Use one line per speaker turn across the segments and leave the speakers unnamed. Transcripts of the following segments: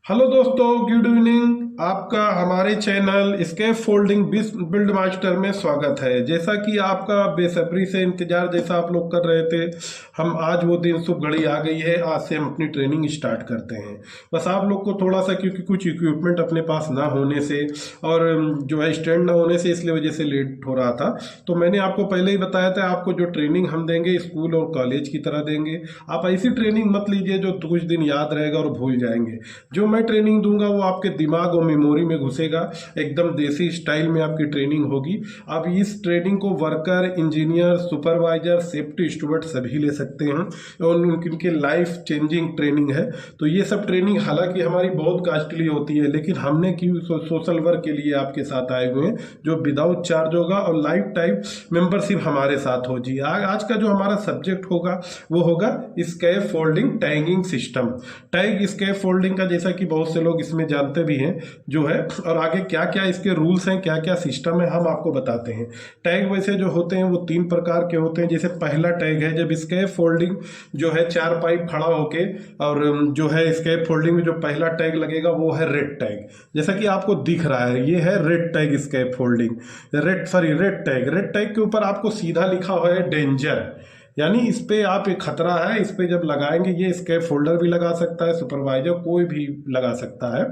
Hello दोस्तों, good evening. आपका हमारे channel scaffolding build master में स्वागत है। जैसा कि आपका बेसब्री से इंतजार जैसा आप लोग कर रहे थे, हम आज वो दिन शुभ घड़ी आ गई है। आज से हम अपनी ट्रेनिंग स्टार्ट करते हैं। बस आप लोग को थोड़ा सा, क्योंकि कुछ इक्विपमेंट अपने पास ना होने से और जो है स्टैंड ना होने से, इसलिए वजह से लेट हो रहा था। तो मैंने आपको पहले ही बताया था, आपको जो ट्रेनिंग हम देंगे स्कूल और कॉलेज की तरह देंगे। आप ऐसी ट्रेनिंग मत लीजिए जो कुछ दिन याद रहेगा और भूल जाएंगे। जो मैं ट्रेनिंग दूंगा वो आपके दिमाग और मेमोरी में घुसेगा। एकदम देसी स्टाइल में आपकी ट्रेनिंग होगी। अब इस ट्रेनिंग को worker, engineer, supervisor, safety steward सभी ले सकते हैं और उनकी लाइफ चेंजिंग ट्रेनिंग है। तो ये सब ट्रेनिंग हालांकि हमारी बहुत कॉस्टली होती है, लेकिन हमने की सोशल वर्क के लिए आपके साथ आए हुए हैं, जो विदाउट चार्ज होगा और लाइफ टाइम मेंबरशिप हमारे साथ हो जी। आज का जो हमारा सब्जेक्ट होगा वो होगा scaffolding tagging system. Tag scaffolding का, जैसा कि बहुत से लोग इसमें जानते भी हैं जो है, और आगे क्या क्या इसके रूल्स हैं, क्या क्या सिस्टम है, हम आपको बताते हैं। टैग वैसे जो होते हैं वो 3 प्रकार के होते हैं। जैसे पहला टैग है जब स्कैप फोल्डिंग जो है 4 पाइप खड़ा होके, और जो है स्कैप फोल्डिंग में जो पहला टैग लगेगा वो है रेड टैग। जैसा कि आपको दिख रहा है, ये है red tag scaffolding. Red tag के ऊपर आपको सीधा लिखा हुआ है डेंजर, यानी इस पे आप एक खतरा है। इस पे जब लगाएंगे, ये स्कैप फोल्डर भी लगा सकता है, सुपरवाइजर कोई भी लगा सकता है।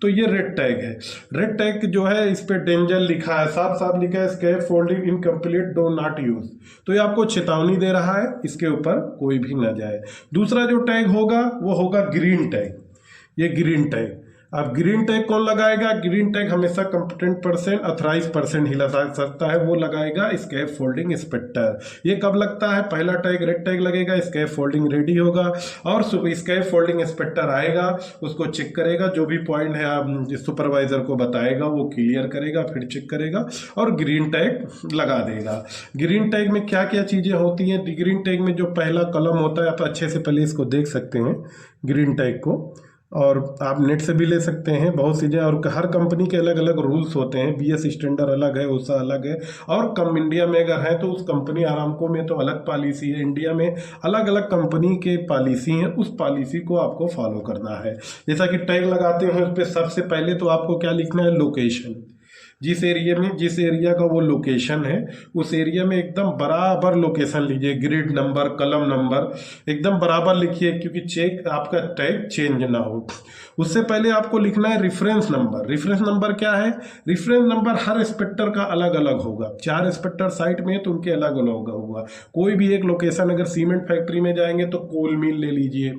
तो ये रेड टैग है। रेड टैग जो है इस पे डेंजर लिखा है, साफ साफ लिखा है scaffolding incomplete, do not use. तो ये आपको चेतावनी दे रहा है, इसके ऊपर कोई भी ना जाए। दूसरा जो टैग होगा वो होगा ग्रीन टैग। ये ग्रीन टैग, अब ग्रीन टैग कौन लगाएगा? ग्रीन टैग हमेशा कंपिटेंट पर्सन, अथराइज पर्सन ही लगा सकता है, वो लगाएगा स्कैप फोल्डिंग इंस्पेक्टर। ये कब लगता है? पहला टैग रेड टैग लगेगा, स्कैप फोल्डिंग रेडी होगा और स्कैप फोल्डिंग इंस्पेक्टर आएगा, उसको चेक करेगा, जो भी पॉइंट है आप सुपरवाइजर को बताएगा, वो क्लियर करेगा, फिर चेक करेगा और ग्रीन टैग लगा देगा। ग्रीन टैग में क्या क्या चीजें होती हैं? ग्रीन टैग में जो पहला कलम होता है, आप अच्छे से पहले इसको देख सकते हैं ग्रीन टैग को, और आप नेट से भी ले सकते हैं। बहुत चीज़ें, और हर कंपनी के अलग अलग रूल्स होते हैं। बीएस स्टैंडर्ड अलग है, उसका अलग है, और कम इंडिया में अगर है तो उस कंपनी आरामको में तो अलग पॉलिसी है। इंडिया में अलग अलग कंपनी के पॉलिसी हैं, उस पॉलिसी को आपको फॉलो करना है। जैसा कि टैग लगाते हैं उस पर सबसे पहले तो आपको क्या लिखना है? लोकेशन। जिस एरिया का वो लोकेशन है, उस एरिया में एकदम बराबर लोकेशन लीजिए। ग्रिड नंबर, कलम नंबर एकदम बराबर लिखिए, क्योंकि चेक आपका टैग चेंज ना हो। उससे पहले आपको लिखना है रेफरेंस नंबर। रेफरेंस नंबर क्या है? रेफरेंस नंबर हर इंस्पेक्टर का अलग अलग होगा। 4 इंस्पेक्टर साइट में है तो उनके अलग अलग होगा। कोई भी एक लोकेशन, अगर सीमेंट फैक्ट्री में जाएंगे तो कोल मिल ले लीजिए,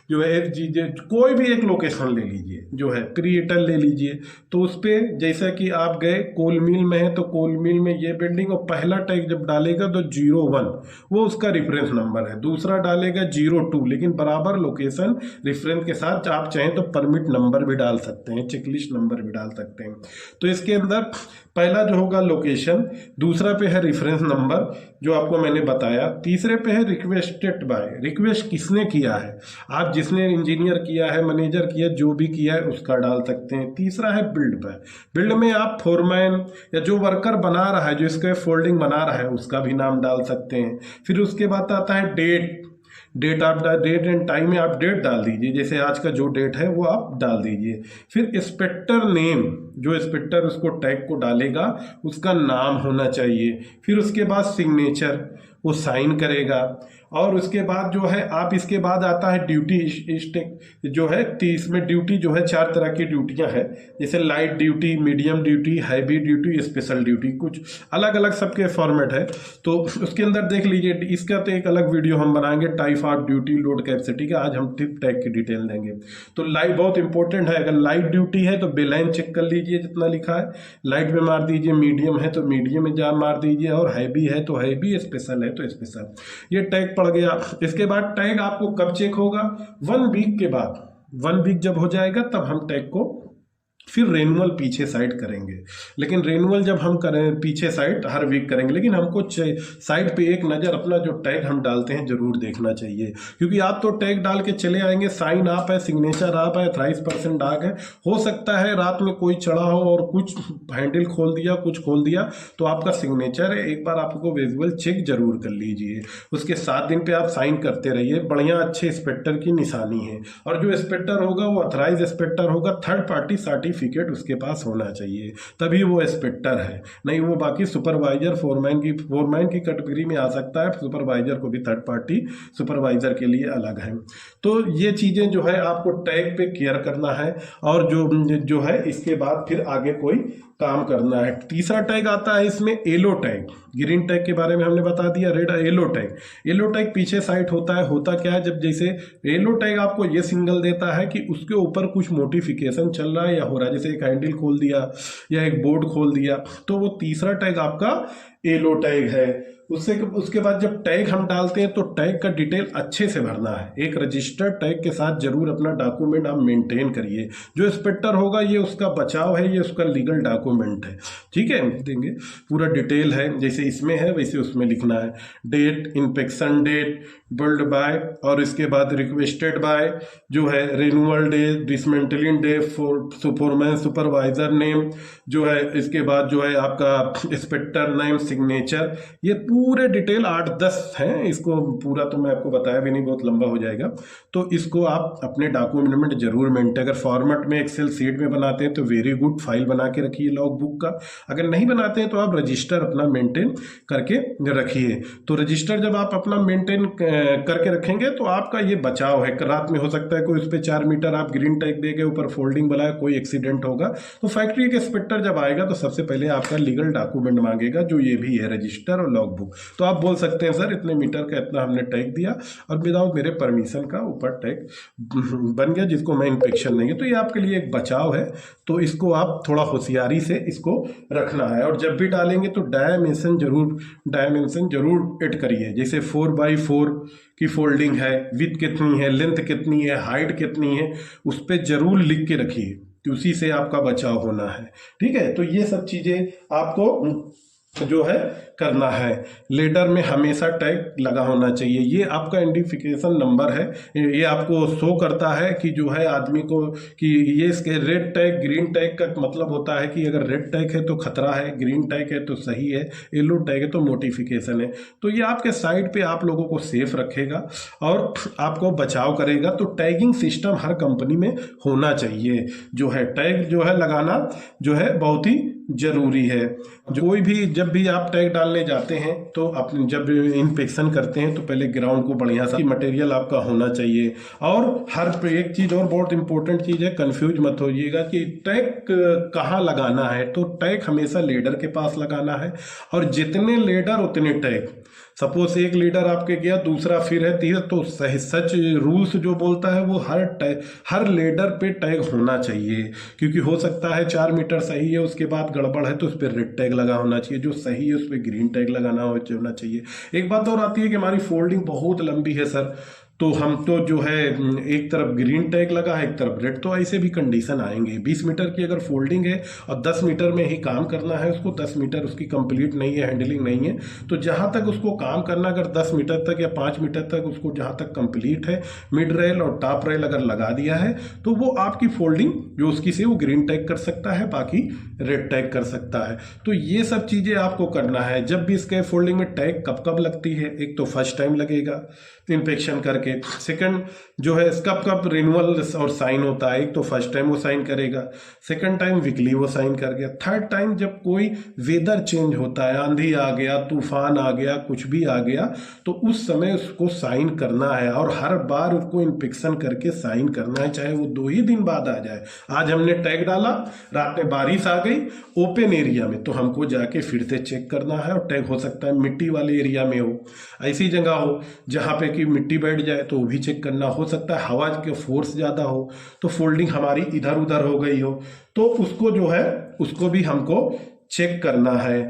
जो है FGJ, कोई भी एक लोकेशन ले लीजिए, जो है क्रिएटर ले लीजिए। तो उस पर जैसा कि आप गए कोल मिल में है तो कोल मिल में ये बिल्डिंग, और पहला टैग जब डालेगा तो 01 वो उसका रेफरेंस नंबर है, दूसरा डालेगा 02, लेकिन बराबर लोकेशन रेफरेंस के साथ। आप चाहें तो परमिट नंबर भी डाल सकते हैं, चेकलिस्ट नंबर भी डाल सकते हैं। तो इसके अंदर पहला जो होगा लोकेशन, दूसरा पे है रेफरेंस नंबर जो आपको मैंने बताया, तीसरे पे है रिक्वेस्टेड बाय। रिक्वेस्ट किसने किया है? आप जिसने इंजीनियर किया है, मैनेजर किया, जो भी किया है उसका डाल सकते हैं। तीसरा है बिल्ड बाय। बिल्ड में आप फोरमैन या जो वर्कर बना रहा है, जो इसका फोल्डिंग बना रहा है, उसका भी नाम डाल सकते हैं। फिर उसके बाद आता है डेट एंड टाइम में आप डेट डाल दीजिए, जैसे आज का जो डेट है वो आप डाल दीजिए। फिर इंस्पेक्टर नेम, जो इंस्पेक्टर उसको टैग को डालेगा उसका नाम होना चाहिए। फिर उसके बाद सिग्नेचर, वो साइन करेगा। और उसके बाद जो है आप, इसके बाद आता है ड्यूटी जो है, इसमें ड्यूटी जो है 4 तरह की ड्यूटियां हैं, जैसे light duty, medium duty, heavy duty, special duty, कुछ अलग अलग सबके फॉर्मेट है। तो उसके अंदर देख लीजिए, इसका तो एक अलग वीडियो हम बनाएंगे, type of duty, load capacity का। आज हम टिप टैग की डिटेल देंगे। तो लाइट बहुत इंपॉर्टेंट है। अगर लाइट ड्यूटी है तो बेलाइन चेक कर लीजिए जितना लिखा है, लाइट में मार दीजिए, मीडियम है तो मीडियम में जा मार दीजिए, और हैवी है तो हैवी, स्पेशल है तो स्पेशल। ये टैग पड़ गया। इसके बाद टैग आपको कब चेक होगा? 1 वीक के बाद। 1 वीक जब हो जाएगा तब हम टैग को फिर रेनुअल पीछे साइड करेंगे। लेकिन रेनुअल जब हम करें पीछे साइड हर वीक करेंगे, लेकिन हमको साइड पे एक नज़र अपना जो टैग हम डालते हैं जरूर देखना चाहिए, क्योंकि आप तो टैग डाल के चले आएंगे, साइन आप है, सिग्नेचर आप है, 28% डाक है, हो सकता है रात में कोई चढ़ा हो और कुछ हैंडल खोल दिया, कुछ खोल दिया, तो आपका सिग्नेचर है। एक बार आपको विजुअल चेक जरूर कर लीजिए। उसके 7 दिन पे आप साइन करते रहिए, बढ़िया अच्छे इंस्पेक्टर की निशानी है। और जो इंस्पेक्टर होगा वो अथराइज इंस्पेक्टर होगा, थर्ड पार्टी सर्टिफिकेट उसके पास होना चाहिए, तभी वो इंस्पेक्टर है। नहीं वो बाकी सुपरवाइजर फोरमैन की कैटेगरी में आ सकता है, सुपरवाइजर को भी थर्ड पार्टी सुपरवाइजर के लिए अलग है। तो ये चीजें जो है आपको टैग पे केयर करना है, और जो है इसके बाद फिर आगे कोई काम करना है। तीसरा टैग आता है इसमें येलो टैग। ग्रीन टैग के बारे में हमने बता दिया, red yellow tag. Yellow tag पीछे साइड होता है, होता क्या है, जब जैसे येलो टैग आपको ये सिग्नल देता है कि उसके ऊपर कुछ नोटिफिकेशन चल रहा है या हो रहा है, जैसे एक हैंडल खोल दिया या एक बोर्ड खोल दिया, तो वो तीसरा टैग आपका येलो टैग है। उसके बाद जब टैग हम डालते हैं तो टैग का डिटेल अच्छे से भरना है। एक रजिस्टर्ड टैग के साथ जरूर अपना डॉक्यूमेंट आप मेंटेन करिए। जो इंस्पेक्टर होगा ये उसका बचाव है, ये उसका लीगल डॉक्यूमेंट है, ठीक है। देंगे पूरा डिटेल है, जैसे इसमें है वैसे उसमें लिखना है। Date, inspection date, build by, और इसके बाद रिक्वेस्टेड बाय, जो है renewal day, dismantling day, foreman supervisor name, जो है इसके बाद जो है आपका इंस्पेक्टर नेम, सिग्नेचर, ये पूरे डिटेल 8-10 हैं। इसको पूरा तो मैं आपको बताया भी नहीं, बहुत लंबा हो जाएगा। तो इसको आप अपने डॉक्यूमेंट में जरूर मेंटेन, अगर फॉर्मेट में एक्सेल सीट में बनाते हैं तो वेरी गुड, फाइल बना के रखिए लॉग बुक का। अगर नहीं बनाते हैं तो आप रजिस्टर अपना मेंटेन करके रखिए। तो रजिस्टर जब आप अपना मेंटेन करके रखेंगे तो आपका ये बचाव है। रात में हो सकता है कोई उस पर 4 मीटर आप ग्रीन टैग देंगे, ऊपर फोल्डिंग वाला है, कोई एक्सीडेंट होगा तो फैक्ट्री के इंस्पेक्टर जब आएगा तो सबसे पहले आपका लीगल डॉक्यूमेंट मांगेगा, जो ये भी है रजिस्टर और लॉग बुक। तो आप बोल सकते हैं सर इतने मीटर का इतना हमने टैग दिया और विदाउट मेरे परमिशन का ऊपर टैग बन गया, जिसको मैं इंस्पेक्शन नहीं है, तो ये आपके लिए एक बचाव है। तो इसको आप थोड़ा होशियारी से इसको रखना है। और जब भी डालेंगे तो डायमेंशन जरूर ऐड करिए। जैसे 4x4 की फोल्डिंग है, विड्थ कितनी है, लेंथ कितनी है, हाइट कितनी है, उस पर जरूर लिख के रखिए, तो उसी से आपका बचाव होना है, ठीक है। तो ये सब चीजें आपको जो है करना है। लेटर में हमेशा टैग लगा होना चाहिए। ये आपका आइडेंटिफिकेशन नंबर है, ये आपको शो करता है कि जो है आदमी को कि ये इसके रेड टैग ग्रीन टैग का मतलब होता है कि अगर रेड टैग है तो खतरा है, ग्रीन टैग है तो सही है, येलो टैग है तो नोटिफिकेशन है। तो ये आपके साइड पे आप लोगों को सेफ रखेगा और आपको बचाव करेगा। तो टैगिंग सिस्टम हर कंपनी में होना चाहिए। जो है टैग जो है लगाना जो है बहुत ही जरूरी है। कोई भी जब भी आप टैग डालने जाते हैं तो अपने जब इंस्पेक्शन करते हैं तो पहले ग्राउंड को बढ़िया सा मटेरियल आपका होना चाहिए। और हर एक चीज और बहुत इंपॉर्टेंट चीज है, कंफ्यूज मत होइएगा कि टैग कहाँ लगाना है। तो टैग हमेशा लीडर के पास लगाना है, और जितने लीडर उतने टैग। सपोज एक लीडर आपके गया, दूसरा फिर है, तीसरा, तो सही सच रूल्स जो बोलता है वो हर लीडर पे टैग होना चाहिए। क्योंकि हो सकता है 4 मीटर सही है, उसके बाद गड़बड़ है तो उस पर रेड टैग लगा होना चाहिए, जो सही है उस पर ग्रीन टैग लगाना होना चाहिए। एक बात और आती है कि हमारी फोल्डिंग बहुत लंबी है सर, तो हम तो जो है एक तरफ ग्रीन टैग लगा है एक तरफ रेड, तो ऐसे भी कंडीशन आएंगे। 20 मीटर की अगर फोल्डिंग है और 10 मीटर में ही काम करना है उसको, 10 मीटर उसकी कंप्लीट नहीं है, हैंडलिंग नहीं है, तो जहां तक उसको काम करना, अगर 10 मीटर तक या 5 मीटर तक उसको जहां तक कंप्लीट है, मिड रेल और टॉप रेल अगर लगा दिया है तो वो आपकी फोल्डिंग जो उसकी से वो ग्रीन टैग कर सकता है, बाकी रेड टैग कर सकता है। तो ये सब चीजें आपको करना है। जब भी इसके फोल्डिंग में टैग कब कब लगती है, एक तो फर्स्ट टाइम लगेगा इंस्पेक्शन करके, सेकंड जो है कब कब रिन्यूअल और साइन होता है, एक तो फर्स्ट टाइम वो साइन करेगा, सेकंड टाइम वीकली वो साइन कर गया, थर्ड टाइम जब कोई वेदर चेंज होता है, आंधी आ गया, तूफान आ गया, कुछ भी आ गया, तो उस समय उसको साइन करना है। और हर बार उसको इंस्पेक्शन करके साइन करना है, चाहे वो 2 ही दिन बाद आ जाए। आज हमने टैग डाला, रात में बारिश आ गई ओपन एरिया में, तो हमको जाके फिर से चेक करना है। और टैग हो सकता है मिट्टी वाले एरिया में हो, ऐसी जगह हो जहां पे कि मिट्टी बैठ जाए तो वो भी चेक करना। हो सकता है हवा के फोर्स ज्यादा हो तो फोल्डिंग हमारी इधर उधर हो गई हो, तो उसको जो है उसको भी हमको चेक करना है।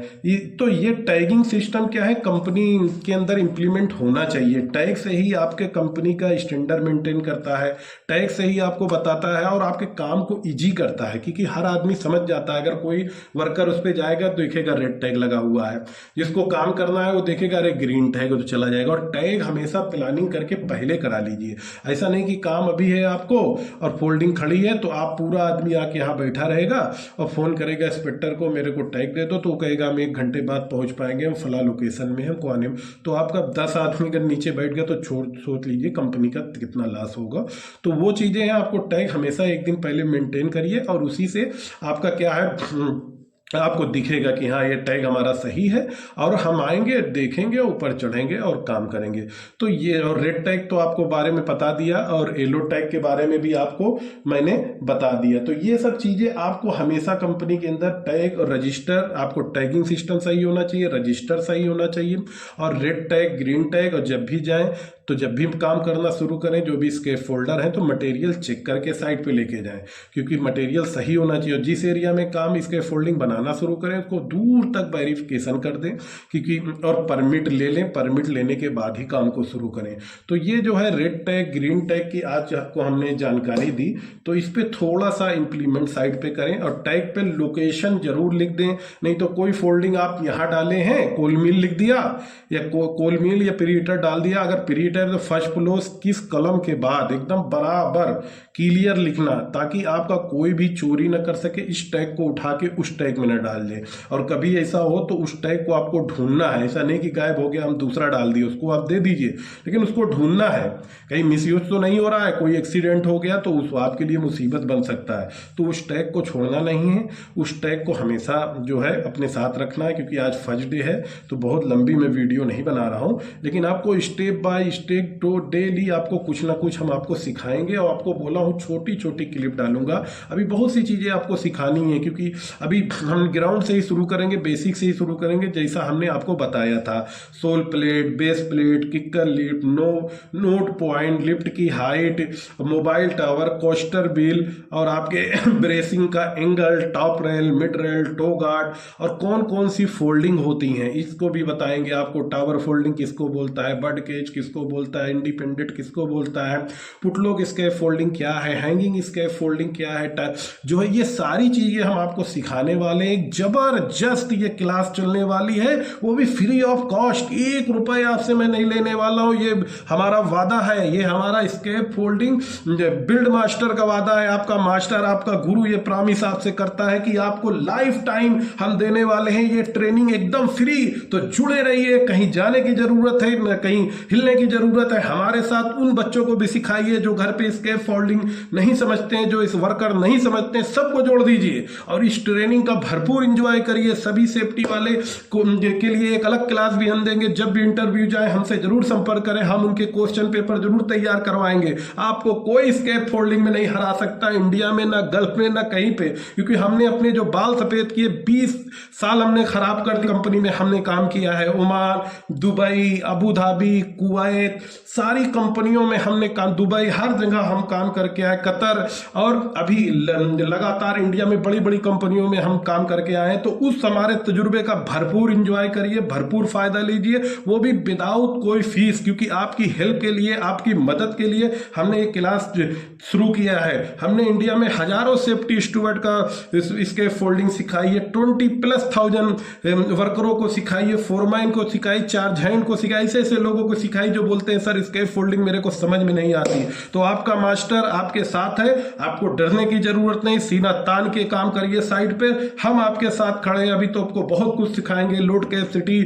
तो ये टैगिंग सिस्टम क्या है, कंपनी के अंदर इंप्लीमेंट होना चाहिए। टैग से ही आपके कंपनी का स्टैंडर्ड मेंटेन करता है, टैग से ही आपको बताता है और आपके काम को इजी करता है, क्योंकि हर आदमी समझ जाता है। अगर कोई वर्कर उस पर जाएगा तो देखेगा रेड टैग लगा हुआ है, जिसको काम करना है वो देखेगा अरे ग्रीन टैग, तो चला जाएगा। और टैग हमेशा प्लानिंग करके पहले करा लीजिए। ऐसा नहीं कि काम अभी है आपको और फोल्डिंग खड़ी है तो आप पूरा आदमी आके यहाँ बैठा रहेगा और फोन करेगा इंस्पेक्टर को मेरे को टैग दे दो, तो कहेगा हम 1 घंटे बाद पहुंच पाएंगे, हम फला लोकेशन में हमको आने में। तो आपका 10 आदमी अगर नीचे बैठ गया तो सोच लीजिए कंपनी का कितना लॉस होगा। तो वो चीजें हैं, आपको टैग हमेशा 1 दिन पहले मेंटेन करिए और उसी से आपका क्या है, आपको दिखेगा कि हाँ ये टैग हमारा सही है और हम आएंगे, देखेंगे, ऊपर चढ़ेंगे और काम करेंगे। तो ये, और रेड टैग तो आपको बारे में बता दिया और येलो टैग के बारे में भी आपको मैंने बता दिया। तो ये सब चीजें आपको हमेशा कंपनी के अंदर टैग और रजिस्टर, आपको टैगिंग सिस्टम सही होना चाहिए, रजिस्टर सही होना चाहिए और रेड टैग, ग्रीन टैग। और जब भी जाएं तो जब भी काम करना शुरू करें, जो भी इसके फोल्डर हैं, तो मटेरियल चेक करके साइड पे लेके जाएं, क्योंकि मटेरियल सही होना चाहिए। और जिस एरिया में काम इसके फोल्डिंग बनाना शुरू करें उसको दूर तक वेरिफिकेशन कर दें, क्योंकि और परमिट ले लें, परमिट लेने के बाद ही काम को शुरू करें। तो ये जो है रेड टैग, ग्रीन टैग की आज आपको हमने जानकारी दी, तो इस पे थोड़ा सा इंप्लीमेंट साइड पे करें और टैग पे लोकेशन जरूर लिख दें। नहीं तो कोई फोल्डिंग आप यहाँ डाले हैं, कोल मिल लिख दिया या कोल मिल या प्रीहीटर डाल दिया। अगर प्रीहीटर तो फर्स्ट क्लोज किस कलम के बाद एकदम बराबर क्लियर लिखना, ताकि आपका कोई भी चोरी न कर सके, इस टैग को उठा के उस टैग में न डाल दे। और कभी ऐसा हो तो उस टैग को आपको ढूंढना है, ऐसा नहीं कि गायब हो गया हम दूसरा डाल दिए, उसको आप दे दीजिए, लेकिन उसको ढूंढना है कहीं मिसयूज तो नहीं हो रहा है, कोई एक्सीडेंट हो गया तो उस आपके लिए मुसीबत बन सकता है। तो उस टैग को छोड़ना नहीं है, उस टैग को हमेशा जो है अपने साथ रखना है। क्योंकि आज फर्स्ट डे है तो बहुत लंबी मैं वीडियो नहीं बना रहा हूं, लेकिन आपको स्टेप बाय स्टेप तो डेली आपको कुछ ना कुछ हम आपको सिखाएंगे। और आपको बोला हूं छोटी छोटी क्लिप डालूंगा, अभी बहुत सी चीजें आपको सिखानी है, क्योंकि अभी हम ग्राउंड से ही शुरू करेंगे, बेसिक से ही शुरू करेंगे, जैसा हमने आपको बताया था। Sole plate, base plate, kicker lift, node point, lift की height, mobile tower, castor wheel और आपके ब्रेसिंग का angle, top rail, mid rail, toe guard और कौन कौन सी फोल्डिंग होती हैं इसको भी बताएंगे आपको। टावर फोल्डिंग किसको बोलता है, बर्ड केज किसको बोलता है, इंडिपेंडेंट किसको बोलता है, पुटलोक स्कैफ फोल्डिंग क्या है, हैंगिंग स्कैफ फोल्डिंग क्या है, जो है ये सारी चीजें हम आपको सिखाने वाले हैं। जबरदस्त ये क्लास चलने वाली है, वो भी फ्री ऑफ कॉस्ट, 1 रुपए आपसे मैं नहीं लेने वाला हूं, ये हमारा वादा है, ये हमारा स्कैफ फोल्डिंग बिल्ड मास्टर का वादा है। आपका मास्टर, आपका गुरु ये प्रॉमिस आपसे करता है कि आपको लाइफ टाइम हम देने वाले हैं ये ट्रेनिंग एकदम फ्री। तो जुड़े रहिए, कहीं जाने की जरूरत है न कहीं हिलने की जरूरत है। हमारे साथ उन बच्चों को भी सिखाइए जो घर पे स्कैफ फोल्डिंग नहीं समझते हैं, जो इस वर्कर नहीं समझते हैं, सबको जोड़ दीजिए और इस ट्रेनिंग का भरपूर एंजॉय करिए। सभी सेफ्टी वाले के लिए एक अलग क्लास भी हम देंगे। जब भी इंटरव्यू जाए हमसे जरूर संपर्क करें, हम उनके क्वेश्चन पेपर जरूर तैयार करवाएंगे। आपको कोई स्कैफ फोल्डिंग में नहीं हरा सकता, इंडिया में ना गल्फ में ना कहीं पे, क्योंकि हमने अपने जो बाल सफेद किए 20 साल हमने खराब कर दी। कंपनी में हमने काम किया है, Oman, Dubai, Abu Dhabi, Kuwait, सारी कंपनियों में हमने काम, दुबई, हर जगह हम काम करके आए, कतर, और अभी लगातार इंडिया में बड़ी बड़ी कंपनियों में हम काम करके आए। तो उस हमारे तजुर्बे का भरपूर एंजॉय करिए, भरपूर फायदा लीजिए, वो भी विदाउट कोई फीस, क्योंकि आपकी हेल्प के लिए, आपकी मदद के लिए हमने ये क्लास शुरू किया है। हमने इंडिया में हजारों सेफ्टी स्टूवर्ड का इसके फोल्डिंग सिखाई है, 20,000+ वर्करों को सिखाई है, फोरमैन को सिखाई, चार्ज हैंड को सिखाई, ऐसे लोगों को सिखाई जो बोलते हैं सर स्कैफ फोल्डिंग मेरे को समझ में नहीं आती। तो आपका मास्टर आपके साथ है, आपको डरने की जरूरत नहीं, सीना तान के काम करिए साइड पे, हम आपके साथ खड़े हैं। अभी तो आपको बहुत कुछ सिखाएंगे, लोड कैपेसिटी,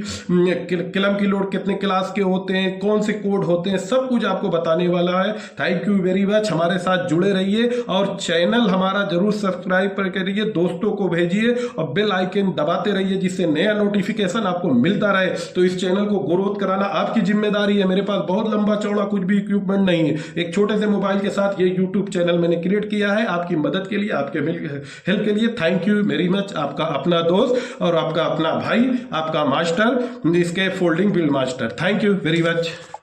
किलम की लोड कितने क्लास के होते हैं, कौन से कोड होते हैं, सब कुछ आपको बताने वाला है। थैंक यू वेरी मच, हमारे साथ जुड़े रहिए और चैनल हमारा जरूर सब्सक्राइब करिए, दोस्तों को भेजिए और बेल आइकन दबाते रहिए, जिससे नया नोटिफिकेशन आपको मिलता रहे। तो इस चैनल को ग्रोथ कराना आपकी जिम्मेदारी है। मेरे पास बहुत लंबा चौड़ा कुछ भी इक्विपमेंट नहीं है, एक छोटे से मोबाइल के साथ ये यूट्यूब चैनल मैंने क्रिएट किया है आपकी मदद के लिए, आपके हेल्प के लिए। थैंक यू वेरी मच, आपका अपना दोस्त और आपका अपना भाई, आपका master, scaffolding build master. Thank you very much.